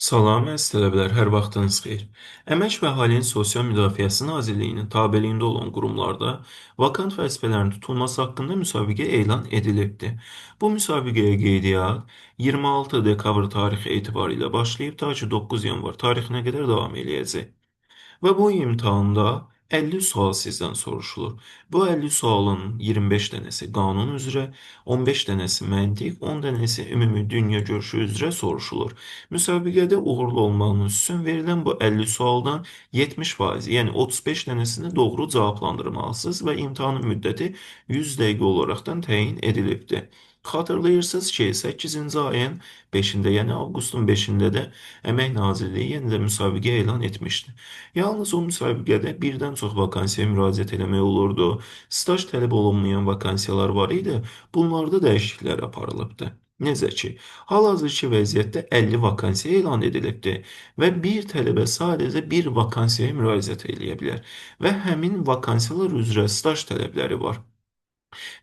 Salam, əziz tələbələr, hər vaxtınız xeyir. Əmək və Əhalinin Sosial Müdafiəsi Nazirliyinin tabeliyində olan qurumlarda vakant vəzifələrin tutulması haqqında müsabiqə elan edilibdir. Bu müsabiqəyə qeydiyyat 26 dekabr tarixi etibarilə başlayıb ta ki 9 yanvar tarixinə qədər davam eləyəcək. Və bu imtahanda 50 sual sizdən soruşulur. Bu 50 sualın 25 dənəsi qanun üzrə, 15 dənəsi məntiq, 10 dənəsi ümumi dünya görüşü üzrə soruşulur. Müsabiqədə uğurlu olmağınız üçün verilən bu 50 sualdan 70%, yəni 35 dənəsini doğru cavablandırmalısınız və imtahanın müddəti 100 dəqiqə olaraqdan təyin edilibdir. Xatırlayırsınız ki, 8-ci ayın 5-də, yəni avqustun 5-də də Əmək Nazirliyi yenə də müsabiqə elan etmişdi. Yalnız o müsabiqədə birdən çox vakansiyaya müraciət eləmək olurdu. Staj tələb olunmayan vakansiyalar var idi. Bunlarda dəyişikliklər aparılıbdı. Necə ki, hal-hazırki vəziyyətdə 50 vakansiya elan edilibdir və bir tələbə sadəcə bir vakansiyaya müraciət eləyə bilər və həmin vakansiyalar üzrə staj tələbləri var.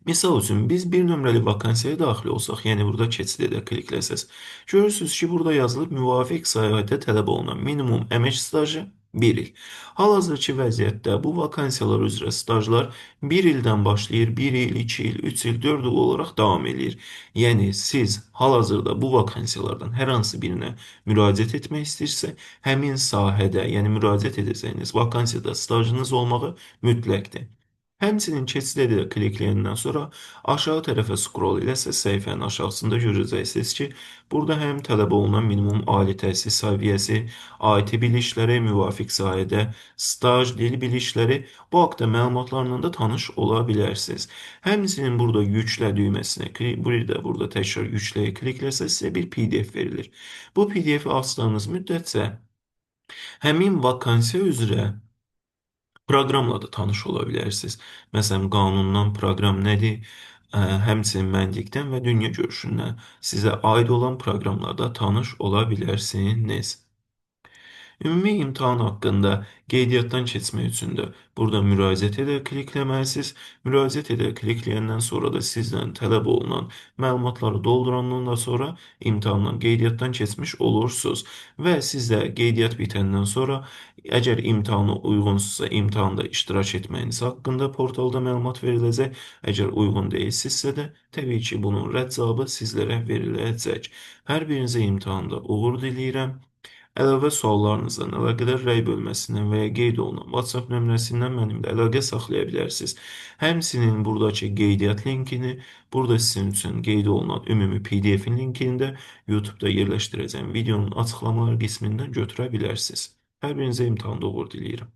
Misal üçün, biz bir nömrəli vakansiyaya daxil olsaq, yəni burada keçid edə klikləsəz, görürsünüz ki, burada yazılıb müvafiq sahədə tələb olunan minimum əmək stajı 1 il. Hal-hazırki vəziyyətdə bu vakansiyalar üzrə stajlar 1 ildən başlayır, 1 il, 2 il, 3 il, 4 il olaraq davam edir. Yəni, siz hal-hazırda bu vakansiyalardan hər hansı birinə müraciət etmək istəyirsə, həmin sahədə, yəni müraciət edəcəyiniz vakansiyada stajınız olmağı mütləqdir. Həmçinin keçid edə klikləyəndən sonra aşağı tərəfə scroll eləsəz səhifənin aşağısında görəcəksiniz ki, burada həm tələb olunan minimum ali təhsil səviyyəsi, IT bilikləri, müvafiq sahədə staj, dil bilikləri bu haqda məlumatlarla da tanış ola bilərsiniz. Həmçinin burada yüklə düyməsinə, burada təkrar yükləyə klikləsəz sizə bir PDF verilir. Bu PDF-i açdığınız müddətcə həmin vakansiya üzrə proqramla da tanış ola bilərsiniz. Məsələn, qanundan proqram nədir? Həmçinin məntiqdən və dünya görüşündən sizə aid olan proqramlarda tanış ola bilərsiniz. Ümumi imtahan haqqında qeydiyyatdan keçmək üçün də burada müraciət edə klikləməlisiniz. Müraciət edə klikləyəndən sonra da sizdən tələb olunan məlumatları doldurandan da sonra imtahandan, qeydiyyatdan keçmiş olursunuz. Və sizə qeydiyyat bitəndən sonra əgər imtahana uyğunsuzsa imtahanda iştirak etməyiniz haqqında portalda məlumat veriləcək. Əgər uyğun deyilsizsə də təbii ki, bunun rədd cavabı sizlərə veriləcək. Hər birinizə imtahanda uğur diləyirəm. Əlavə suallarınızdan əlaqədar rəy bölməsindən və ya qeyd olunan WhatsApp nömrəsindən mənimlə əlaqə saxlaya bilərsiniz. Həmçinin buradakı qeydiyyat linkini, burada sizin üçün qeyd olunan ümumi PDF-in linkini də YouTube-da yerləşdirəcəyim videonun açıqlamalar qismindən götürə bilərsiniz. Hər birinizə imtahanda uğur diləyirəm.